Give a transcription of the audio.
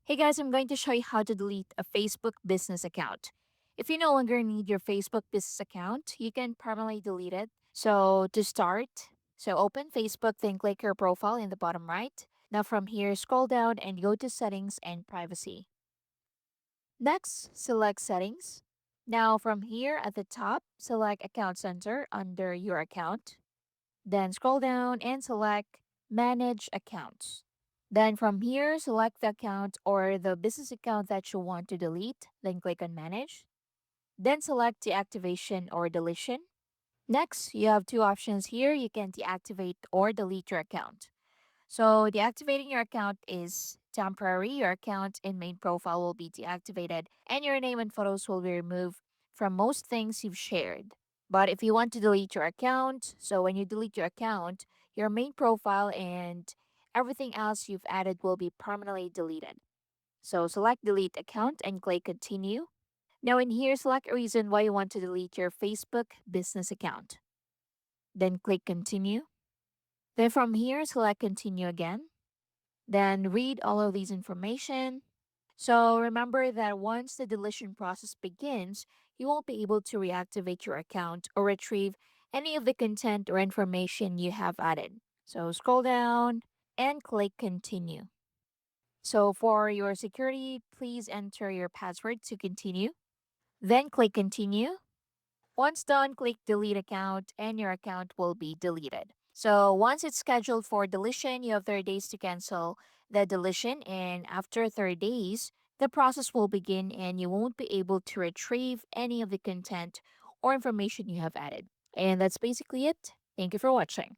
Hey guys, I'm going to show you how to delete a Facebook business account. If you no longer need your Facebook business account, you can permanently delete it. So to start, open Facebook, then click your profile in the bottom right. Now from here, scroll down and go to settings and privacy. Next, select settings. Now from here at the top, select account center under your account. Then scroll down and select manage accounts. Then from here, select the account or the business account that you want to delete. Then click on Manage. Then select Deactivation or Deletion. Next, you have two options here. You can deactivate or delete your account. So, deactivating your account is temporary. Your account and main profile will be deactivated, and your name and photos will be removed from most things you've shared. But if you want to delete your account, so when you delete your account, your main profile and everything else you've added will be permanently deleted. So, select Delete Account and click Continue. Now, in here, select a reason why you want to delete your Facebook business account. Then click Continue. Then from here, select Continue again. Then read all of these information. So remember that once the deletion process begins, you won't be able to reactivate your account or retrieve any of the content or information you have added. So scroll down and click continue. So for your security, please enter your password to continue. Then click continue. Once done, click delete account and your account will be deleted. So once it's scheduled for deletion, you have 30 days to cancel the deletion. And after 30 days, the process will begin and you won't be able to retrieve any of the content or information you have added. And that's basically it. Thank you for watching.